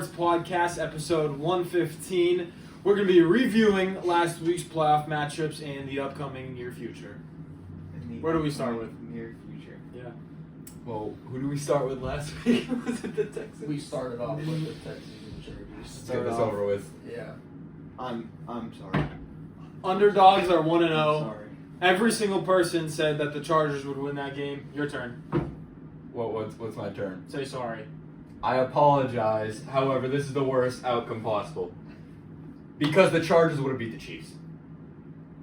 Sports Podcast, episode 115. We're going to be reviewing last week's playoff matchups and the upcoming near future. Where do we start with? Near future. Yeah. Well, who do we start with last week? Was it the Texans? We started off with the Texans and the Chargers. Let's get this over with. Yeah. I'm sorry. Underdogs are 1-0. Sorry. Every single person said that the Chargers would win that game. Your turn. What's my turn? Say sorry. I apologize. However, this is the worst outcome possible. Because the Chargers would have beat the Chiefs.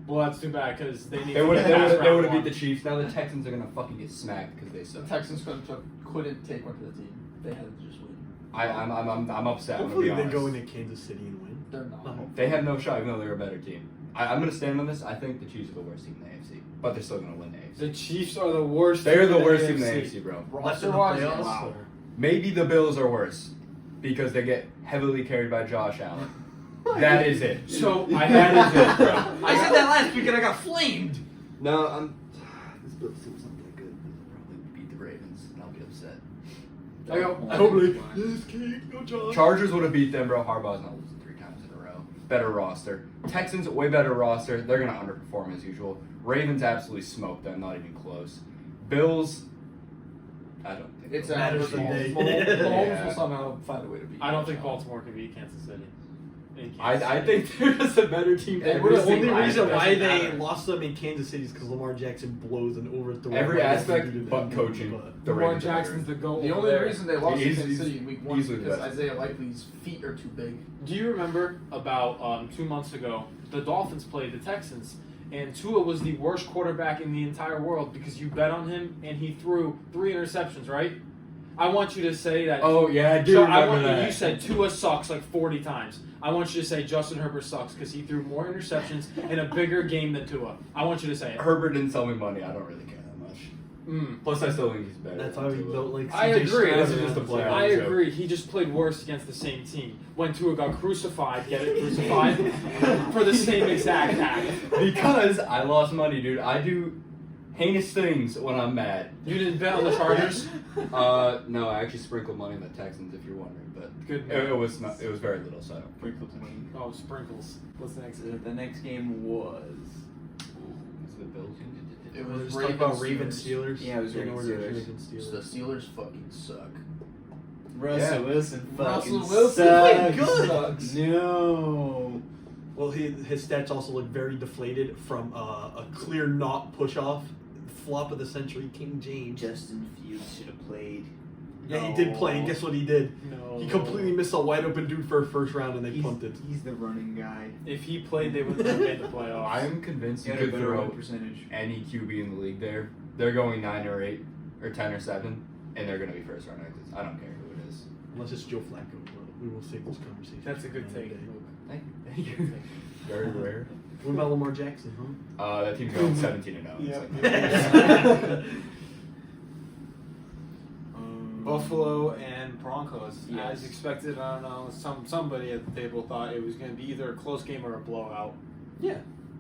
Well, that's too bad because they need They would to have beat the Chiefs. Now the Texans are gonna fucking get smacked because they The suck. Texans couldn't take one to the team. They had to just win. I'm upset. Hopefully I'm they gonna be go honest. into Kansas City and win. They're not. No. They have no shot, even though they're a better team. I'm gonna stand on this. I think the Chiefs are the worst team in the AFC, but they're still gonna win the AFC. The Chiefs are the worst. They're team the in worst team in the AFC. AFC, bro. Left in the Roster-wise, playoffs. wow. or- Maybe the Bills are worse because they get heavily carried by Josh Allen. That is it. So That is it, bro. I said that last week and I got flamed. No, this Bills team's not that good. They'll probably beat the Ravens, and I'll be upset. Hopefully. Yes, Kate, go Josh. Chargers would have beat them, bro. Harbaugh's not losing 3 times in a row. Better roster. Texans, way better roster. They're gonna underperform as usual. Ravens absolutely smoked them, not even close. Bills, I don't think. It's they'll- Matters of the day. Mahomes Yeah. will somehow find a way to beat. I don't think Josh Baltimore can beat Kansas City. In I Kansas think City. they're just a better team. They every would've The single only reason aspect. why doesn't they matter. lost them in Kansas City is because Lamar Jackson blows and overthrows Every aspect but coaching. The Lamar Ravens are Jackson's better. the GOAT. The over only there. reason they lost to He's- Kansas he's City in week 1 is easily the because best. Isaiah Likely's feet are too big. Do you remember about 2 months ago, the Dolphins played the Texans, and Tua was the worst quarterback in the entire world because you bet on him and he threw 3 interceptions, right? I want you to say that. Oh yeah, I do So remember that. you said Tua sucks like 40 times. I want you to say Justin Herbert sucks because he threw more interceptions in a bigger game than Tua. I want you to say it. Herbert didn't sell me money. I don't really care that much. Plus, I still think he's better. That's than why we Tua. don't like I CJ agree. Stroud. This is just a playoff. I joke. agree. He just played worse against the same team. When Tua got crucified, get it? Crucified? For the same exact act. Because I lost money, dude. I do heinous things when I'm mad. You didn't bet on the Chargers? No, I actually sprinkled money on the Texans, if you're wondering, but Good. it was not. It was very little, so I don't. Sprinkles money. Oh, sprinkles. What's the next? The next game was. Is it the Bills? It We're was just talking about Ravens, Ravens Steelers. Yeah, it was Taking Ravens over the Steelers. Ravens So the Steelers. Steelers fucking suck. Russell Wilson fucking Russell Wilson sucks. played good. Sucks. No. Well, his stats also look very deflated from a clear not push off. Flop of the century, King James. Justin Fields should have played. Yeah, he did play, and guess what he did? No. He completely missed a wide open dude for a first round, and they punted. He's the running guy. If he played, they wouldn't have made the playoffs. I am convinced He you had a could better throw win percentage. any QB in the league there. They're going 9 or 8 or 10 or 7, and they're going to be first round exits. I don't care who it is. Unless it's Joe Flacco, but we will save this conversation. That's a for good another take, day. Luke. Thank you. Very rare. What about Lamar Jackson, huh? That team's going 17 and 0. Yep. Um, Buffalo and Broncos. Yes. As expected, I don't know. Somebody at the table thought it was going to be either a close game or a blowout. Yeah.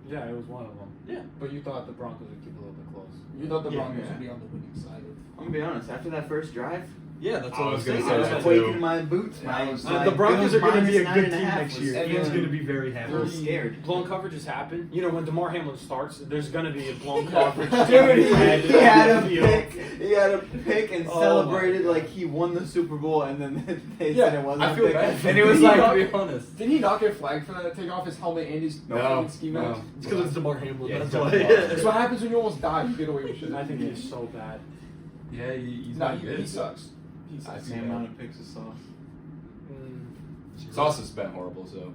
Yeah, it was one of them. Yeah. But you thought the Broncos would keep it a little bit close. You thought the Yeah. Broncos would be on the winning side of. I'm gonna be honest. After that first drive, Yeah, that's I what I was was gonna saying. say I was that quaking too. my boots. Yeah, My, I was- my The Broncos are Bills going to be a minus good 9.5 team next year. was Everyone's feeling- going to be very happy. I was scared. Blown coverages happen. You know, when DeMar Hamlin starts, there's going to be a blown coverage. Dude, he had a Field. pick. He had a pick and Oh celebrated my like he won the Super Bowl, and then they Yeah, said it wasn't I a feel pick. bad for And it was him, like, to be honest. Did he not get flagged for that? Take off his helmet and his No, ski no. mask? It's because it's DeMar Hamlin. Yeah, that's he's why. got the That's what happens when you almost die. You get away with shit. I think he's so bad. Yeah, he's No, not he good. sucks. He I sucks. see same that. amount of picks as Sauce. Sauce has been horrible, so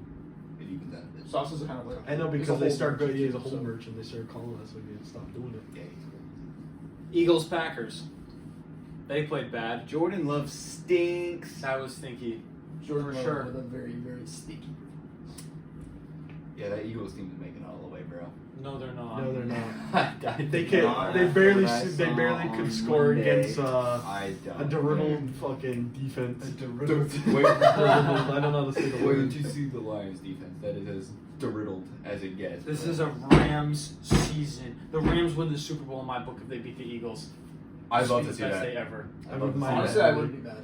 it evens out a bit. Sauce is kind of like. I know he's because a they whole start going. merchant, Yeah, he's a whole so- merchant. They started calling us, so we had to stop doing it. Yeah, Eagles Packers. They played bad. Jordan Love stinks. That was stinky. Jordan For Love sure. with a very, very sneaky. yeah, that Eagles team is making it all the way, bro. No, they're not. No, they're not. I They did can. not. They barely. That's what I They saw barely on could score Monday. against I a don't. Dorital fucking defense. Wait, Dorital, I don't know how to say the wait, word. did you see the Lions defense? That is as doriddled as it gets. This bro. is a Rams season. The Rams win the Super Bowl in my book if they beat the Eagles. I'd love to Best see that. day ever. I wouldn't mind Honestly, that. I wouldn't be mad.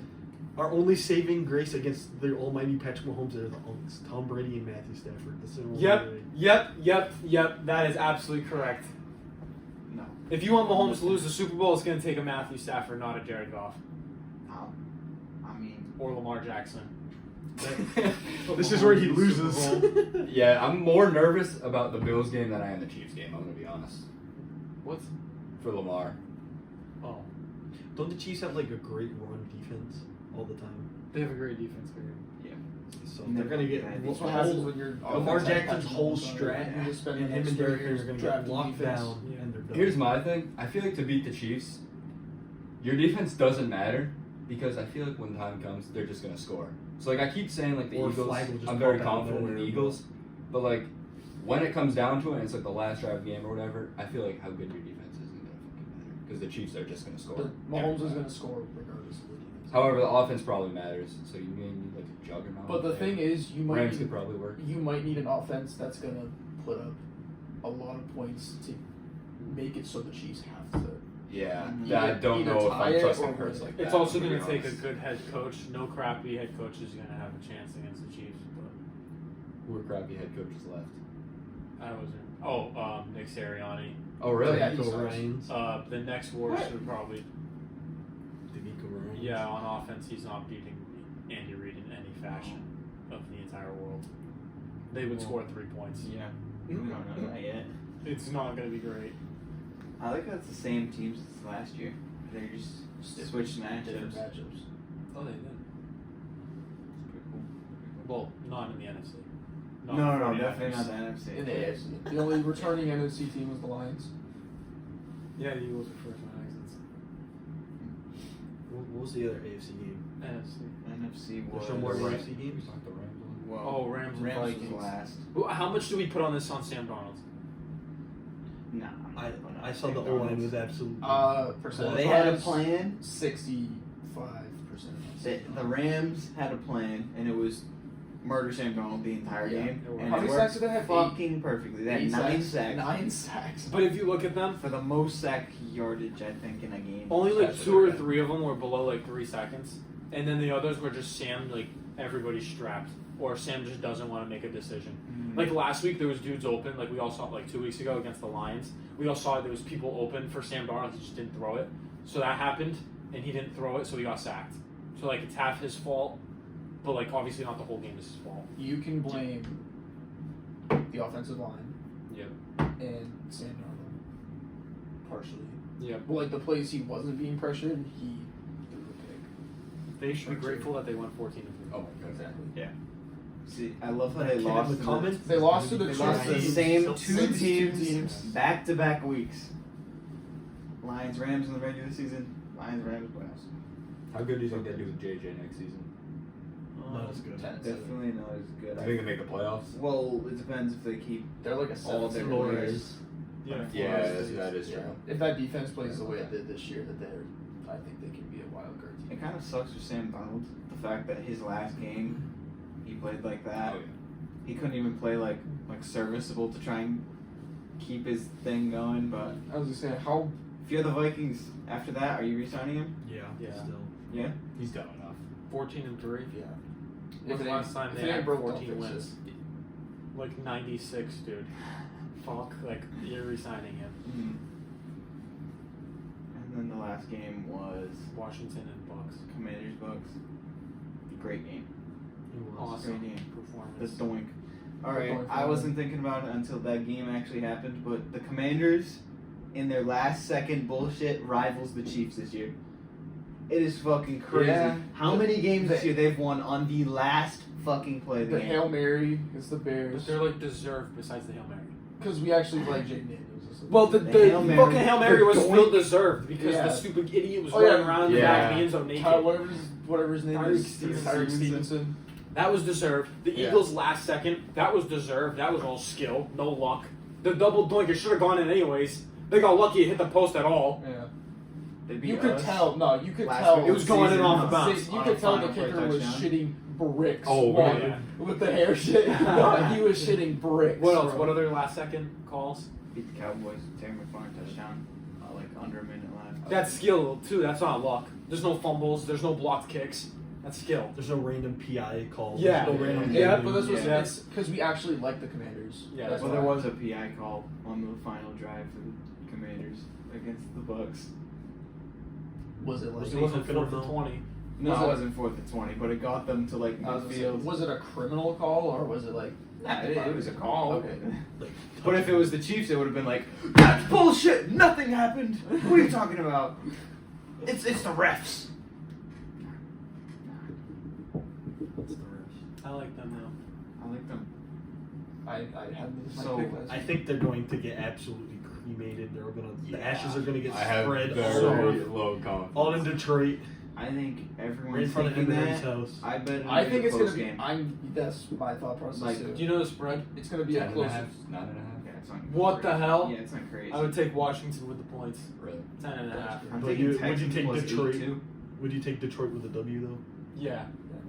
Our only saving grace against the almighty Patrick Mahomes are the Unks, Tom Brady and Matthew Stafford. That's the only Yep. That is absolutely correct. No. If you want Mahomes to lose the Super Bowl, it's going to take a Matthew Stafford, not a Jared Goff I mean, or Lamar Jackson. This is where he loses. Yeah, I'm more nervous about the Bills game than I am the Chiefs game. I'm gonna be honest. What's? For Lamar. Oh, Don't the Chiefs have like a great run defense all the time? they have a great defense, period. So Never they're gonna get bad. That's what whole- happens when you're Lamar offense has Jackson's Patrick whole Mahomes on it. strat, You just spend and the him next and 3 Derrick years Henry are gonna drafting get locked defense. down, Yeah. and they're done. Here's my thing. I feel like to beat the Chiefs, your defense doesn't matter because I feel like when time comes, they're just gonna score. So like I keep saying like the Or Eagles, Flag will just I'm very pop out of confident in the nowhere. Eagles, but like when it comes down to it, and it's like the last drive of the game or whatever. I feel like how good your defense isn't gonna fucking matter because the Chiefs are just gonna score. But Mahomes is going to score regardless of the defense. However, the offense probably matters, so you may need like a juggernaut. But the there. thing is, you might Rams need, could probably work. you might need an offense that's going to put up a lot of points to make it so the Chiefs have to. Yeah, Either- I don't either know if tie I'm it trusting or Hurts win. like that. It's also to be going to take a honest. good head coach. No crappy head coach is going to have a chance against the Chiefs. But Who are crappy head coaches left? I wasn't. Oh, Nick Sirianni. Oh really? Yeah, he D'Amico sucks. Ryans. The next worst would probably. D'Amico Ryans. Yeah, on offense, he's not beating Andy Reid in any fashion of the entire world. They would score 3 points. yeah. We don't know that yet. It's not going to be great. I like that it's the same teams as last year. They just switched Different matchups. matchups. Oh, they did. It's pretty cool. Well, not in the NFC. No, Not no, the definitely 49ers. not the NFC. In the AFC. The only returning NFC team was the Lions. Yeah, the Eagles are first round exits. What was the other AFC game? NFC. NFC was. There's some more Right. AFC games. Talk the Rams on. Well, Oh, Rams and Rams Vikings. was last. Well, how much do we put on this on Sam Darnold? Nah. I saw the O line was absolutely. Percentage. They had a wise, plan. 65%. The Rams had a plan, and it was murder Sam Darnold the entire Yeah. game. And How it many worked sacks did they have? fucking perfectly. They had 9 sacks. 9 sacks. But if you look at them, For the most sack yardage, I think, in a game. only like That's 2 or okay. 3 of them were below like 3 seconds, and then the others were just Sam like everybody's strapped, or Sam just doesn't want to make a decision. Mhm. Like last week, there was dudes open. Like we all saw like 2 weeks ago against the Lions. We all saw there was people open for Sam Darnold. He just didn't throw it. So that happened, and he didn't throw it, so he got sacked. So like it's half his fault, but like obviously not the whole game is his fault. You can blame the offensive line Yep. and Sam Darnold partially. Yep. But like the plays he wasn't being pressured, he threw a pick. They should be grateful that they won 14-3. Oh my god. Exactly. See, I love how That they kid in lost. the to comments. They lost to the They lost to the Chiefs. same Still two same teams back-to-back weeks. Lions, Rams in the regular season. Lions, Rams, playoffs. How good do you think they do with JJ next season? Not as good. Definitely not as good. Do you think they make the playoffs? Well, it depends if they keep They're like a all 7 their Flores. players. Yeah. Yeah, that is Yeah. true. If that defense plays the way it did this year, I think they can be a wild card team. It kind of sucks for Sam Darnold, the fact that his last game, he played like that. Oh yeah. He couldn't even play like serviceable to try and keep his thing going. But I was just saying, how if you're the Vikings, after that, are you re-signing him? Yeah. Yeah. Still. Yeah. He's done enough. 14-3. yeah. When's the last time if they it ain't had broke, 14 don't fix wins? Like 96, dude. Fuck, like you're resigning him. And then the last game was Washington and Bucks. Commanders Bucks. Great game. It was. Awesome Great game. The performance. doink. All The right, doink I wasn't thinking about it until that game actually happened, but the Commanders, in their last second bullshit, rivals the Chiefs this year. It is fucking crazy. Yeah. How many games this year they've won on the last fucking play of the The game? Hail Mary against the But Bears. they're like deserved besides the Hail Mary. Because we actually like Jake Daniels. Well, the Hail Mary- fucking Hail Mary the was doink- still deserved because Yeah. the stupid idiot was Oh, yeah. running around in the back of the end zone naked. Whatever his name Tyreek is. Stevenson. Tyreek Stevenson. That was deserved. The Yeah. Eagles' last second, that was deserved. That was all skill, no luck. The double doink, it should have gone in anyways. They got lucky it hit the post at all. Yeah. They beat You could us tell. No, you could last tell. week It was going in season off the on bounce. You on could a tell the final play kicker was touchdown. shitting bricks. Oh, on- yeah. With the hair shit. No, he was shitting bricks. What else? bro. What other last second calls? Beat the Cowboys. Terry McLaurin touchdown. Like under a minute left. That's skill too. That's not luck. There's no fumbles. There's no blocked kicks. That's skill. There's no random PI call. Yeah. There's no random. Yeah, but this was Yeah. it's because we actually like the Commanders. Yeah, That's Well, why. there was a PI call on the final drive for the Commanders against the Bucks. Was it like? It wasn't Finna 4th and know. 20. No, Was it it- wasn't 4th and 20, but it got them to like I was gonna say, midfield. was it a criminal call or was it like? Nah, it was a call. Okay. But if it was the Chiefs, it would have been like, that's bullshit. Nothing happened. What are you talking about? It's the refs. That's the rest. I like them now. I like them. I had this my So, pick last I week. think they're going to get absolutely cremated. They're gonna the ashes are gonna get I have spread very all, low confidence. all in Detroit, I think right in everyone's front of thinking Eminem's that. house. I bet I think it's close gonna be. game. That's my thought process Like, too. Do you know the spread? It's gonna be 10 a and a close. half, 9.5. Yeah, it's not What crazy. the hell? Yeah, it's not crazy. I would take Washington with the points. Really? 10.5. I'm But taking would you Texans take plus Detroit? 8 too. Would you take Detroit with a W though? Yeah.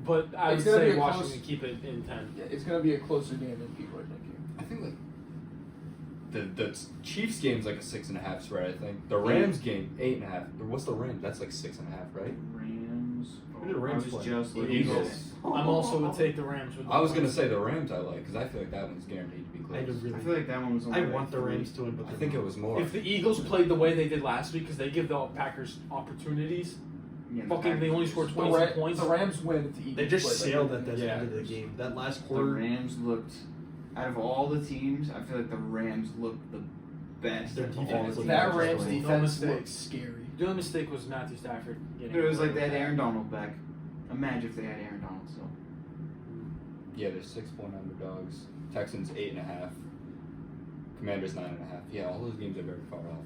But I would It's gonna be say a Washington close- keep it in 10. Yeah, it's gonna be a closer game than people are thinking. I think like the Chiefs game's like a 6.5 spread. I think the Rams game 8.5. What's the Rams? That's like 6.5, right? Rams. Who did the I Rams was play? just The looking Eagles. at it. I'm also would take the Rams with the I was gonna points. say the Rams I like because I feel like that one's guaranteed to be I close. really. I feel like that one was only I like want the 3. Rams to win, but I they're think not. it was more. If the Eagles played the way they did last week, because they give the Packers opportunities, Yeah, fucking they only scored 20 points. The Rams win if the Eagles They just play sailed like at the Yeah. end of the game. That last The quarter, Rams looked, out of all the teams, I feel like the Rams looked the best. Their of all defense the looked teams. That just Rams like- defense mistake. looks scary. The only mistake was Matthew Stafford getting. But it was like they had Aaron Donald back. Imagine if they had Aaron Donald still. Yeah, there's 6-point underdogs. Texans 8.5. Commanders 9.5. Yeah, all those games are very far off.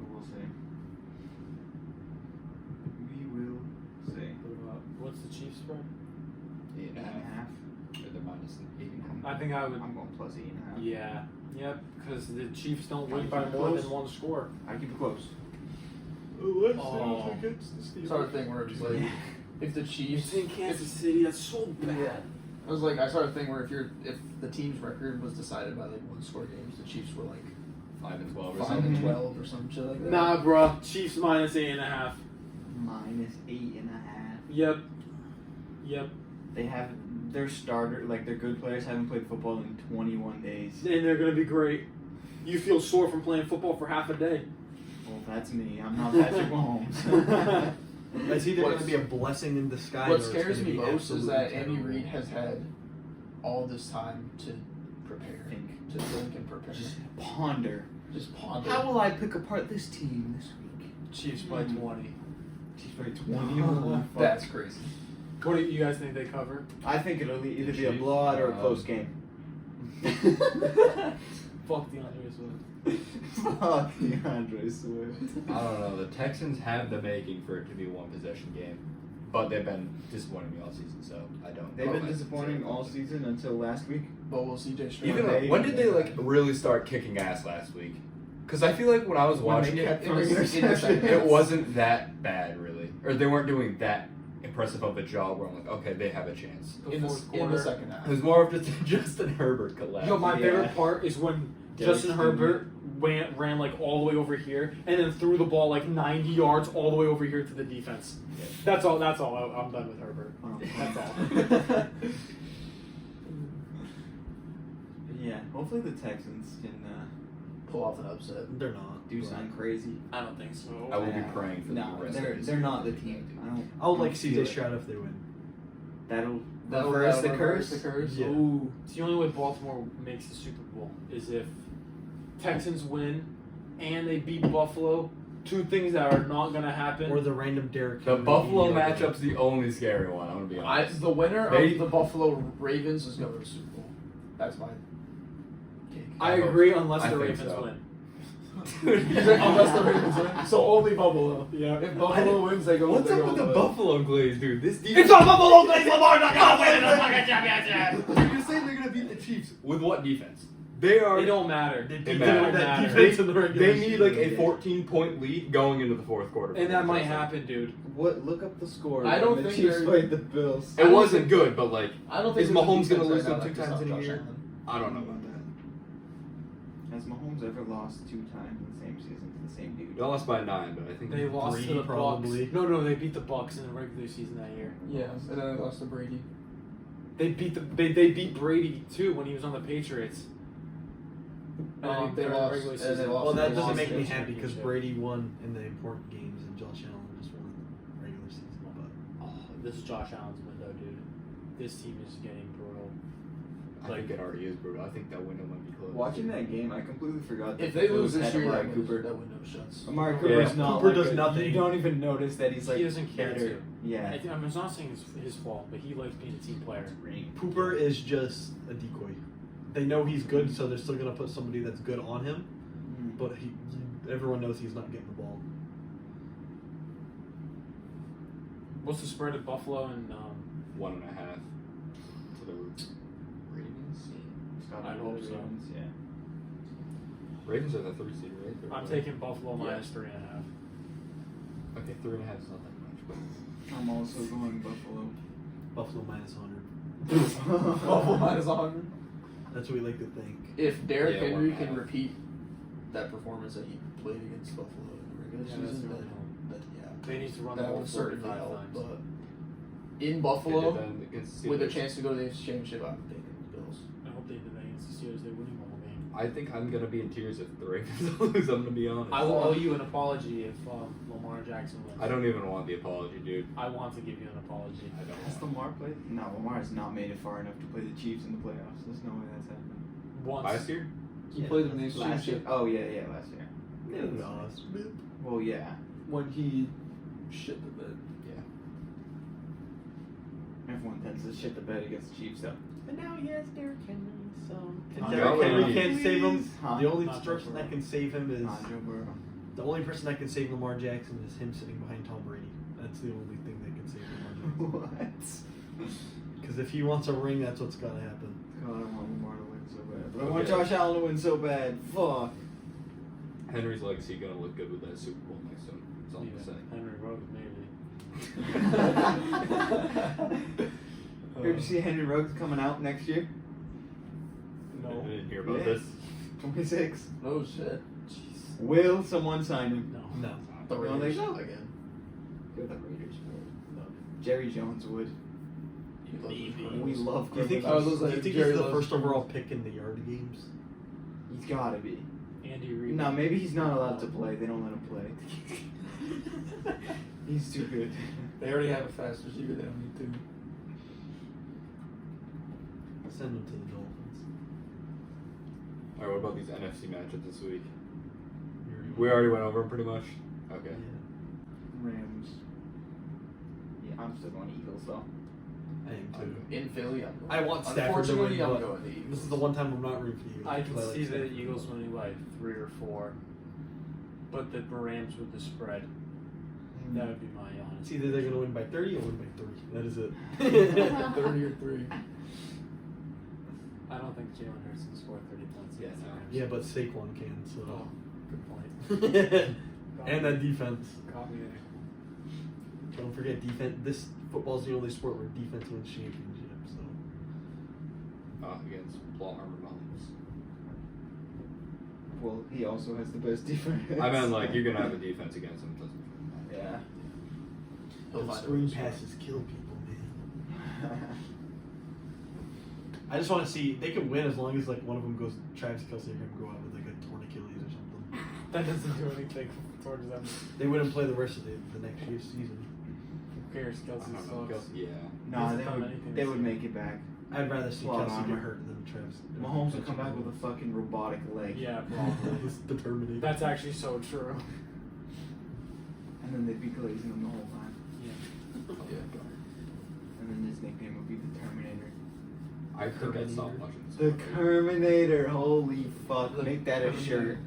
We'll see. We will see. What's the Chiefs spread? 8.5. Or they're minus 8.5. I think I would. I'm going plus 8.5. Yeah. Yep. Because the Chiefs don't Trying win to by keep it more close. than one score. I keep it close. Oh. Sort of thing where it's like if the Chiefs City. That's so bad. I was like I saw a thing where if the team's record was decided by like one score games, the Chiefs were like 5-12 or 5 something. and 12 or some shit like that. Nah, bruh. Chiefs minus 8.5. Minus 8.5. Yep. Yep. They have their starter, like their good players, haven't played football in 21 days. And they're gonna be great. You feel sore from playing football for half a day. Well, that's me. I'm not Patrick Mahomes. It's either going What's- to be a blessing in disguise. What or it's scares gonna me be most is that absolutely Andy terrible. Reid has had all this time to prepare, Think. to think and prepare, Just ponder. just ponder. How will I pick apart this team this week? Chiefs by 20. Chiefs by 20. Holy fuck. That's crazy. What do you guys think they cover? I think it'll either be a Chiefs, blowout or a close game. Fuck DeAndre Swift. Fuck DeAndre Swift. I don't know. The Texans have the making for it to be a one possession game, but they've been disappointing me all season, so I don't. They've know been if I can disappointing say all that. season until last week. But we'll see Jay Stroud. Even They- when did they like really start kicking ass last week? Because I feel like when I was When they watching kept it, throwing in the second- interceptions. it wasn't that bad really, or they weren't doing that impressive of a job where I'm like, okay, they have a chance. in the, fourth in the quarter. second half. It was more of just Justin Herbert collapsed. Yo, my Yeah. favorite part is when Derek Justin Stingley. Herbert ran like all the way over here and then threw the ball like 90 yards all the way over here to the defense. Yeah. That's all. That's all. I'm done with Herbert. That's all. Yeah, hopefully the Texans can Pull off an upset. They're not. do but something crazy. I don't think so. I will be Yeah. praying for No, the rest they're of this. they're not the team. I don't. I would I like don't CJ feel it. Stroud if they win. That'll That'll reverse the reverse curse. the curse. Yeah. Ooh. It's the only way Baltimore makes the Super Bowl is if Texans win and they beat Buffalo. Two things that are not gonna happen. Or the random Derrick The Henry Buffalo mediocre. matchup's the only scary one. I'm gonna be honest. The winner They- of the Buffalo Ravens is going to the Super Bowl. That's my take. I I hope agree so. unless I the think Ravens so. win. Unless the Ravens win. So only Buffalo. Yeah. If Buffalo wins, they go. What's they up go with the away. Buffalo Glaze, dude? This defense. It's a Buffalo Glaze Lamar not gonna win the fucking championship. You're saying they're gonna beat the Chiefs with what defense? They are. It don't matter. They It beat matters. that They- defense in the regular They need like a season. 14-point lead going into the fourth quarter. And that might happen, dude. What? Look up the score. I don't when the think Chiefs they're- played the Bills. It wasn't good, but like, I don't think is there's a Mahomes gonna defense lose right them now 2 that can times stop in a Josh year? Allen. I don't know about that. That's Mahomes ever lost 2 times in the same season to the same dude? They lost by 9, but I think They lost Brady, to the probably. Bucks. No, they beat the Bucks in the regular season that year. Yeah, and then they lost to Brady. They beat Brady too when he was on the Patriots. They During the lost- regular and season. they lost Well, that They doesn't lost make the me happy because championship. Brady won in the important games and Josh Allen just won in the regular season. But Oh, this is Josh Allen's window, dude. This team is getting brutal. I think it already is brutal. I think that window might be closed. Watching that game, I completely forgot that If they the lose Bills this had year, Amari Cooper. that window shuts. Amari Yeah. Cooper's not Cooper like does a- nothing. You don't even notice that he's like He doesn't care better. to. Yeah. I'm not saying it's his fault, but he likes being a team player. Cooper is just a decoy. They know he's good, so they're still gonna put somebody that's good on him. Mhm. But everyone knows he's not getting the ball. What's the spread of Buffalo and 1.5 to the Ravens. Scott I hope so. Ravens, yeah. Ravens are the 3 seed, right? They're I'm right. taking Buffalo Yeah. minus 3.5. Okay, 3.5 is not that much, but I'm also going Buffalo. Buffalo minus 100. Buffalo minus 100. That's what we like to think. If Derrick Yeah, Henry 1.5. can repeat that performance that he played against Buffalo in the regular Yeah, that's season, really then They need to run the that ball would certainly 45 help. times. But in They Buffalo, did that against the with a Steelers. chance to go to the championship, I'm taking the Bills. I hope they did that against the Steelers. They're winning the whole game. I think I'm gonna be in tears if the Ravens lose. I'm gonna be honest. I will owe you an apology if Lamar Jackson wins. I don't even want the apology, dude. I want to give you an apology. I don't. Has Want Lamar played? No, Lamar has not made it far enough to play the Chiefs in the playoffs. There's no way that's happening. Once. Last year? He Yeah, played in the Last year? championship Oh, yeah, last year. Yeah, no, Well, yeah. when he shit the bed. Everyone tends to shit the bed against the Chiefs, though. But now he has Derrick Henry, so. If Not Derrick Joe Henry Burrow. can't save him, Huh? the only Not Joe person that Burrow. can save him is Not Joe Burrow. the only person that can save Lamar Jackson is him sitting behind Tom Brady. That's the only thing that can save Lamar Jackson. What? Because if he wants a ring, that's what's gotta happen. God, I want Lamar to win so bad. But I want Okay. Josh Allen to win so bad. Fuck. Henry's legacy gonna look good with that Super Bowl next to him. That's all I'm Yeah, saying. Henry Ruggs, maybe. Did you see Henry Ruggs coming out next year? I No. didn't hear about Yeah. this. 26. Oh shit. Jeez. Will someone sign him? No. No. The You don't Raiders think so? again. Good, the Raiders would. Jerry Jones would. He loves his Maybe. friends. We love Do you think, criminals. I was do you like, think Jerry he's the loves first Jerry. overall pick in the yard games? He's gotta be. Andy Reid. No, maybe he's not allowed to play. They don't let him play. He's too good. They already have a fast receiver. They don't need to. Send him to the Dolphins. Alright, what about these NFC matchups this week? You're- We already went over them pretty much. Okay. Yeah, Rams. Yeah, I'm still going Eagles though. I am too. In Philly, I'm going. I want Stafford to win, Unfortunately, I'm but going the Eagles. this is the one time I'm not rooting for you. I can because see like the Stafford. Eagles winning by 3 or 4, but the Rams with the spread. That would be my honest. It's either they're going to win by 30 or win by 3. That is it. 30 or 3. I don't think Jalen Hurts can score 30 points against the no. Rams. Yeah, but Saquon can, so. Oh, good point. And that defense. Caught me there. Don't forget defense. This football's the only sport where defense wins championships. So Against Plot Armor Mahomes. Well, he also has the best defense. I meant like you're gonna have a defense against him. Doesn't Yeah. He'll those find a screen way to score. passes kill people, man. I just want to see they can win as long as like one of them goes. Travis Kelce or him go out with like a torn Achilles or something. That doesn't do anything towards them. They wouldn't play the rest of the next year's season. Who cares? Kelsey sucks. Yeah. Nah, He's they done would. anything They this would year. make it back. I'd rather see Plot Kelce armor. get hurt than Travis. Mahomes would come back with a fucking robotic leg. Yeah, probably. He's the Terminator. That's actually so true. And then they'd be glazing him the whole time. Yeah. Yeah. And then his nickname would be the Terminator. I think I'd stop watching this. The fucking- Terminator. Holy fuck! The Make that a Terminator. shirt.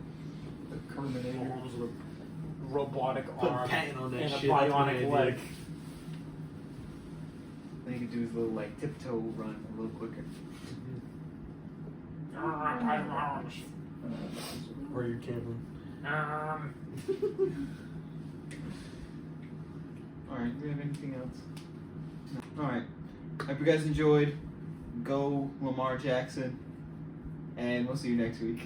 The Terminator. Mahomes with a robotic Put arm patent on that and shit. a That's what I bionic did. leg. Then he could do his little like tiptoe run a little quicker. Or your Cameron. Alright, do we have anything else? No. Alright. Hope you guys enjoyed. Go Lamar Jackson. And we'll see you next week.